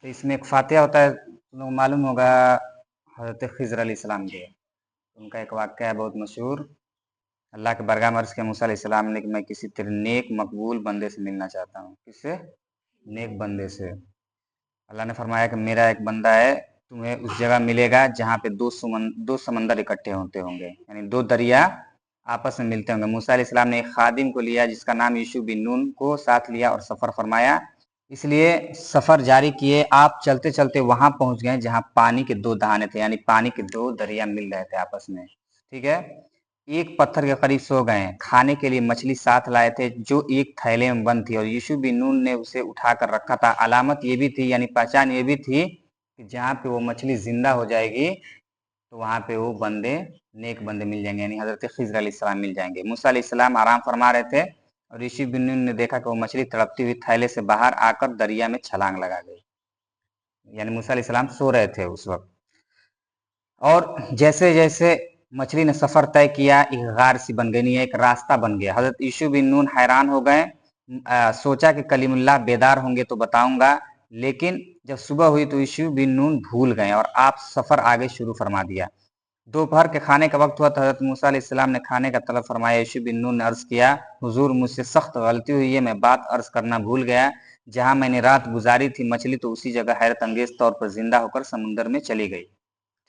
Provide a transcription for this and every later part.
तो इसमें एक फातिहा होता है, तुम लोग मालूम होगा, हज़रत खिज़र अलैहिस्सलाम के, उनका एक वाक़या है बहुत मशहूर। अल्लाह के बरगाह में अर्ज़ किया मूसा अलैहिस्सलाम ने कि मैं किसी तेरे नेक मकबूल बंदे से मिलना चाहता हूँ। किससे? नेक बंदे से। अल्लाह ने फरमाया कि मेरा एक बंदा है, तुम्हें उस जगह मिलेगा जहाँ पे दो समंदर इकट्ठे होते होंगे, यानी दो दरिया आपस में मिलते होंगे। मूसा अलैहिस्सलाम ने एक खादिम को लिया जिसका नाम यीशु बिन नून को साथ लिया और सफ़र फरमाया। इसलिए सफ़र जारी किए, आप चलते चलते वहां पहुंच गए जहां पानी के दो दहाने थे, यानी पानी के दो दरिया मिल रहे थे आपस में। ठीक है, एक पत्थर के करीब सो गए। खाने के लिए मछली साथ लाए थे जो एक थैले में बंद थी और यीशु बिन नून ने उसे उठा कर रखा था। अलामत ये भी थी, यानी पहचान ये भी थी कि जहाँ पे वो मछली जिंदा हो जाएगी तो वहां पे वो बंदे, नेक बंदे मिल जाएंगे, यानी हजरत खिज़र अलैहिस्सलाम मिल जाएंगे। मूसा अलैहिस्सलाम आराम फरमा रहे थे और यीशु बिन नून ने देखा कि वो मछली तड़पती हुई थैले से बाहर आकर दरिया में छलांग लगा गई, यानी मूसा अलैहिस्सलाम सो रहे थे उस वक्त। और जैसे जैसे मछली ने सफर तय किया, एक गार सी बन गई, एक रास्ता बन गया। हजरत यीशु बिन नून हैरान हो गए। सोचा कि कलीमुल्लाह बेदार होंगे तो बताऊंगा, लेकिन जब सुबह हुई तो यीशु बिन नून भूल गए और आप सफर आगे शुरू फरमा दिया। दोपहर के खाने का वक्त हुआ तो हजरत मूसा अलैहिस्सलाम ने खाने का तलब फरमाया। यीशु बिन नून ने अर्ज किया, हुजूर मुझसे सख्त गलती हुई है, मैं बात अर्ज करना भूल गया। जहां मैंने रात गुजारी थी मछली तो उसी जगह हैरत अंगेज तौर पर जिंदा होकर समुद्र में चली गई।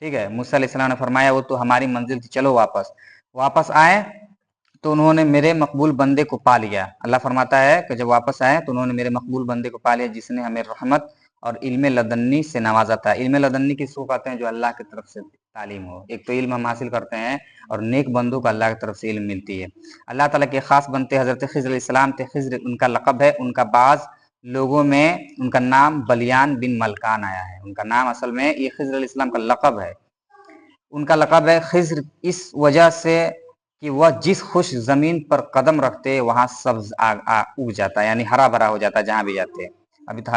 ठीक है, मूसा अलैहिस्सलाम ने फरमाया वो तो हमारी मंजिल थी, चलो वापस। वापस आए तो उन्होंने मेरे मकबूल बंदे को पा लिया। अल्लाह फरमाता है कि जब वापस आए तो उन्होंने मेरे मकबूल बंदे को पा लिया जिसने हमें रहमत और इल्म लदन्नी से नवाजा था। इल्म लदन्नी किसको कहते हैं? जो अल्लाह की तरफ से तालीम हो। एक तो इल्म हम हासिल करते हैं और नेक बंदों को अल्लाह की तरफ से इल्म मिलती है। अल्लाह ताला के खास बनते हजरत खिज़र अलैहिस्सलाम थे। खिज़र उनका लक़ब है। उनका बाज लोगों में उनका नाम बलियान बिन मलकान आया है। उनका नाम असल में ये खिज़र अलैहिस्सलाम का लक़ब है। उनका लक़ब है खिज़र इस वजह से कि वह जिस खुश जमीन पर कदम रखते वहां सब्ज उग जाता है, यानी हरा भरा हो जाता है जहां भी जाते हैं।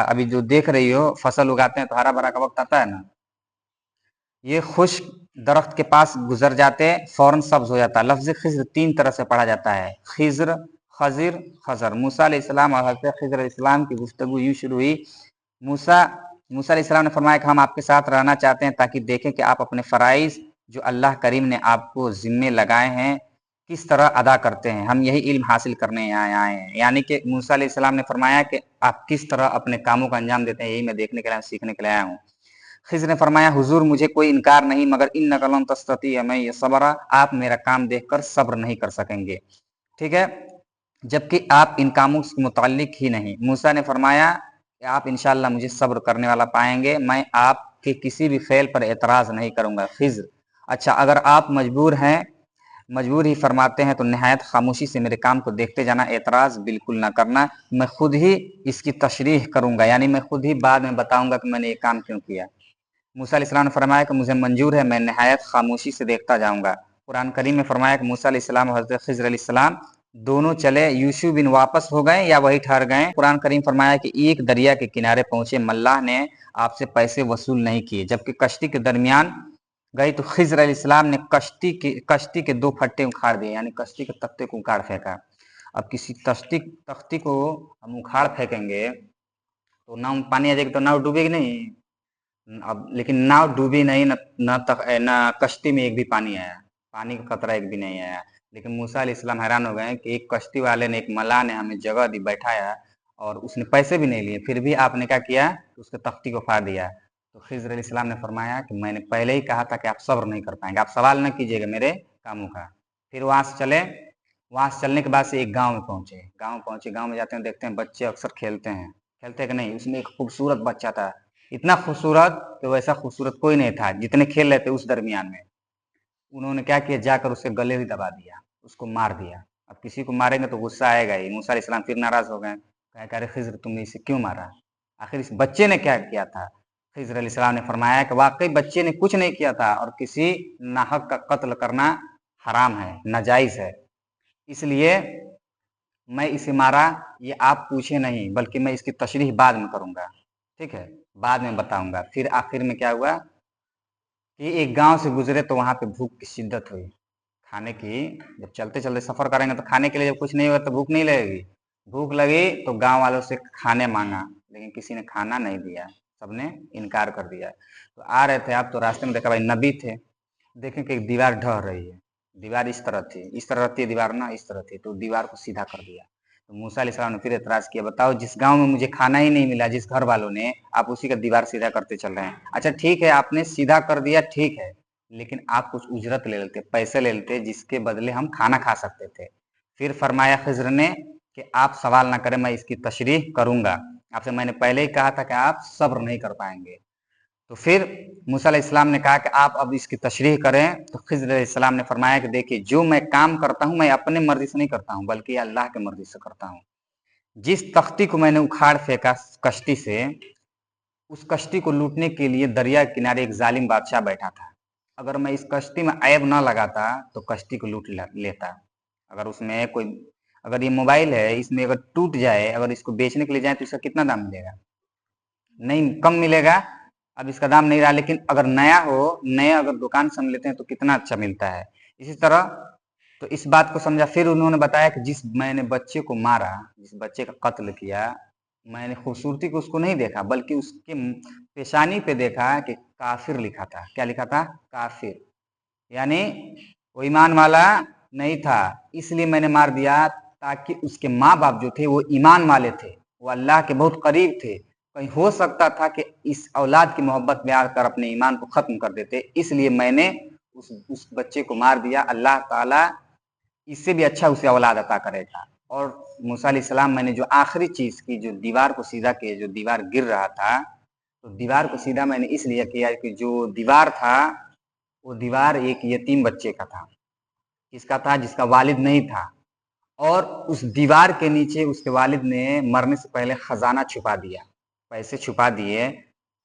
अभी जो देख रही हो फसल उगाते हैं तो हरा भरा का वक्त आता है ना, ये खुश दरख्त के पास गुजर जाते फौरन सब्ज हो जाता है। लफ्ज खिज़र तीन तरह से पढ़ा जाता है, खिज़र, खज़िर, खज़र। मूसा अलैहिस्सलाम और हज़रत खिज़र अलैहिस्सलाम की गुफ्तगू यूं शुरू हुई। मूसा मूसा अलैहिस्सलाम ने फरमाया कि हम आपके साथ रहना चाहते हैं ताकि देखें कि आप अपने फ़राइज़ जो अल्लाह करीम ने आपको ज़िम्मे लगाए हैं किस तरह अदा करते हैं। हम यही इल्म हासिल करने यहाँ आए हैं, यानी कि मूसा अलैहिस्सलाम ने फरमाया कि आप किस तरह अपने कामों का अंजाम देते हैं, यही मैं देखने के लिए, सीखने के लिए आया हूँ। खिज़र ने फरमाया, हुजूर मुझे कोई इनकार नहीं मगर इन्नका लन तस्तती मैं ये सब्रा, आप मेरा काम देखकर सब्र नहीं कर सकेंगे। ठीक है, जबकि आप इन कामों से मुताल्लिक ही नहीं। मूसा ने फरमाया कि आप इंशाअल्लाह मुझे सब्र करने वाला पाएंगे, मैं आपके किसी भी फेल पर एतराज़ नहीं करूंगा। खिज़र, अच्छा अगर आप मजबूर हैं, मजबूर ही फरमाते हैं तो नहायत खामोशी से मेरे काम को देखते जाना, एतराज़ बिल्कुल ना करना। मैं खुद ही इसकी तशरीह करूंगा, यानी मैं खुद ही बाद में बताऊंगा कि मैंने ये काम क्यों किया। मूसा अलैहिस्सलाम ने फरमाया कि मुझे मंजूर है, मैं नहायत खामोशी से देखता जाऊंगा। कुरान करीम में फरमाया कि मूसा अलैहिस्सलाम और हज़रत खिज़र अलैहिस्सलाम दोनों चले। यूसुफ बिन वापस हो गए या वही ठहर गए। कुरान करीम फरमाया कि एक दरिया के किनारे पहुंचे, मल्लाह ने आपसे पैसे वसूल नहीं किए। जबकि कश्ती के दरमियान गई तो खिज़र अलैहिस्सलाम ने कश्ती के दो फट्टे उखाड़ दिए, यानी कश्ती के तख्ते को उखाड़ फेंका। अब किसी तख्ती को हम उखाड़ फेंकेंगे तो नाव में पानी आ जाएगी तो नाव डूबेगी नहीं। अब लेकिन नाव डूबी नहीं, न कश्ती में एक भी पानी आया, पानी का कतरा एक भी नहीं आया। लेकिन मूसा अलैहिस्सलाम हैरान हो गए कि एक कश्ती वाले ने, एक मल्लाह ने हमें जगह दी, बैठाया और उसने पैसे भी नहीं लिए, फिर भी आपने क्या किया कि उसके तख्ती को फाड़ दिया। तो खिज़र अलैहिस्सलाम ने फरमाया कि मैंने पहले ही कहा था कि आप सब्र नहीं कर पाएंगे, आप सवाल न कीजिएगा मेरे कामों का। फिर वहां से चले। वहां से चलने के बाद से एक गाँव में पहुंचे। गाँव में जाते हैं, देखते हैं बच्चे अक्सर खेलते हैं, खेलते कि नहीं। उसमें एक खूबसूरत बच्चा था, इतना खूबसूरत कि वैसा खूबसूरत कोई नहीं था जितने खेल रहे थे उस दरमियान में। उन्होंने क्या किया, जाकर उसके गले ही दबा दिया, उसको मार दिया। अब किसी को मारेंगे तो गुस्सा आएगा ही। मूसा अलैहिस्सलाम फिर नाराज हो गए, कहा कि अरे खिज़र तुमने इसे क्यों मारा, आखिर इस बच्चे ने क्या किया था। खिज़र अलैहिस्सलाम ने फरमाया कि वाकई बच्चे ने कुछ नहीं किया था और किसी नाहक का कत्ल करना हराम है, नाजायज है, इसलिए मैं इसे मारा। ये आप पूछे नहीं, बल्कि मैं इसकी तशरीह बाद में करूंगा। ठीक है, बाद में बताऊंगा। फिर आखिर में क्या हुआ कि एक गांव से गुजरे तो वहां पे भूख की शिद्दत हुई, खाने की। जब चलते चलते सफर करेंगे तो खाने के लिए जब कुछ नहीं होगा तो भूख नहीं लगेगी। भूख लगी तो गांव वालों से खाने मांगा, लेकिन किसी ने खाना नहीं दिया। सब ने इनकार कर दिया। तो आ रहे थे आप, तो रास्ते में देखा भाई नबी थे, देखें कि एक दीवार ढह रही है, दीवार इस तरह थी, इस तरह रहती है दीवार ना, इस तरह थी, तो दीवार को सीधा कर दिया। तो मूसा अलैहिस्सलाम ने फिर एतराज किया, बताओ जिस गांव में मुझे खाना ही नहीं मिला, जिस घर वालों ने, आप उसी का दीवार सीधा करते चल रहे हैं। अच्छा ठीक है, आपने सीधा कर दिया, ठीक है, लेकिन आप कुछ उजरत ले लेते, पैसे ले लेते, जिसके बदले हम खाना खा सकते थे। फिर फरमाया खिज्र ने कि आप सवाल ना करें, मैं इसकी तशरीह करूंगा, आपसे मैंने पहले ही कहा था कि आप सब्र नहीं कर पाएंगे। तो फिर मूसा अलैहिस्सलाम ने कहा कि आप अब इसकी तशरीह करें। तो खिज्र अलैहिस्सलाम ने फरमाया कि देखिए, जो मैं काम करता हूं, मैं अपने मर्जी से नहीं करता हूं, बल्कि अल्लाह के मर्जी से करता हूं। जिस तख्ती को मैंने उखाड़ फेंका कश्ती से, उस कश्ती को लूटने के लिए दरिया के किनारे एक जालिम बादशाह बैठा था। अगर मैं इस कश्ती में ऐब न लगाता तो कश्ती को लूट लेता। अगर उसमें कोई, अगर ये मोबाइल है, इसमें अगर टूट जाए, अगर इसको बेचने के लिए जाए तो इसका कितना दाम मिलेगा? नहीं, कम मिलेगा। अब इसका दाम नहीं रहा। लेकिन अगर नया हो, नया अगर दुकान से हम लेते हैं तो कितना अच्छा मिलता है। इसी तरह तो इस बात को समझा। फिर उन्होंने बताया कि जिस मैंने बच्चे को मारा, जिस बच्चे का कत्ल किया, मैंने खूबसूरती को उसको नहीं देखा, बल्कि उसके पेशानी पे देखा कि काफिर लिखा था। क्या लिखा था? काफिर, यानी वो ईमान वाला नहीं था, इसलिए मैंने मार दिया, ताकि उसके माँ बाप जो थे वो ईमान वाले थे, वो अल्लाह के बहुत करीब थे। कहीं हो सकता था कि इस औलाद की मोहब्बत में आकर अपने ईमान को खत्म कर देते, इसलिए मैंने उस बच्चे को मार दिया। अल्लाह ताला इससे भी अच्छा उसे औलाद अता करेगा। और मूसा अलैहिस्सलाम, मैंने जो आखिरी चीज की, जो दीवार को सीधा किया, जो दीवार गिर रहा था, तो दीवार को सीधा मैंने इसलिए किया कि जो दीवार था, वो दीवार एक यतीम बच्चे का था। किसका था? जिसका वालिद नहीं था। और उस दीवार के नीचे उसके वालिद ने मरने से पहले खजाना छुपा दिया, पैसे छुपा दिए,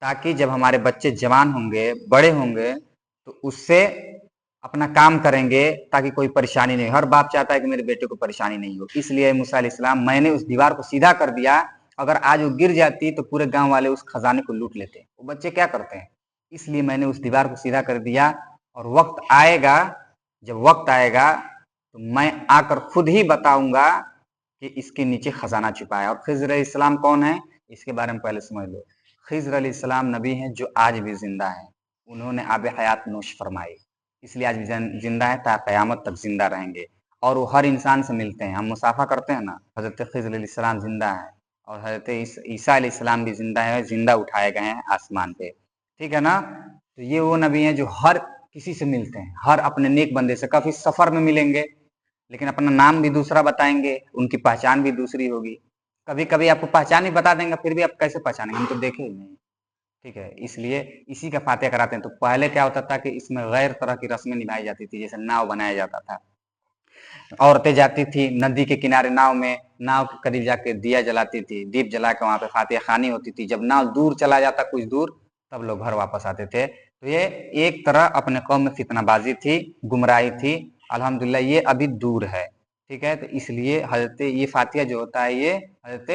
ताकि जब हमारे बच्चे जवान होंगे, बड़े होंगे, तो उससे अपना काम करेंगे, ताकि कोई परेशानी नहीं। हर बाप चाहता है कि मेरे बेटे को परेशानी नहीं हो। इसलिए मूसा अलैहिस्सलाम, मैंने उस दीवार को सीधा कर दिया। अगर आज वो गिर जाती तो पूरे गांव वाले उस खजाने को लूट लेते। वो बच्चे क्या करते हैं, इसलिए मैंने उस दीवार को सीधा कर दिया। और वक्त आएगा, जब वक्त आएगा तो मैं आकर खुद ही बताऊंगा कि इसके नीचे खजाना छुपा है। और खिज्र अलैहिस्सलाम कौन है, इसके बारे में पहले समझ लो। खिज्र अलैहिस्सलाम नबी हैं जो आज भी जिंदा हैं। उन्होंने आब हयात नोश फरमाई, इसलिए आज भी जिंदा है, ता क़यामत तक जिंदा रहेंगे। और वो हर इंसान से मिलते हैं। हम मुसाफा करते हैं ना, हजरत खिज्र अलैहिस्सलाम जिंदा है, और हजरत ईसा अलैहिस्सलाम भी जिंदा है, जिंदा उठाए गए हैं आसमान पे। ठीक है ना? तो ये वो नबी हैं जो हर किसी से मिलते हैं, हर अपने नेक बंदे से। कभी सफर में मिलेंगे, लेकिन अपना नाम भी दूसरा बताएंगे, उनकी पहचान भी दूसरी होगी। कभी कभी आपको पहचान ही बता देंगे, फिर भी आप कैसे पहचानेंगे, हम तो देखे ही नहीं। ठीक है, इसलिए इसी का फातिहा कराते हैं। तो पहले क्या होता था कि इसमें गैर तरह की रस्में निभाई जाती थी, जैसे नाव बनाया जाता था। औरतें जाती थी नदी के किनारे नाव में, नाव के करीब जाके दिया जलाती थी, दीप जला के वहां पे फातिहा खानी होती थी। जब नाव दूर चला जाता कुछ दूर, तब लोग घर वापस आते थे। तो ये एक तरह अपने कौम में फितनाबाजी थी, गुमराही थी। अल्हम्दुलिल्लाह ये अभी दूर है। ठीक है, तो इसलिए हजरत ये फातिहा जो होता है, ये हजरत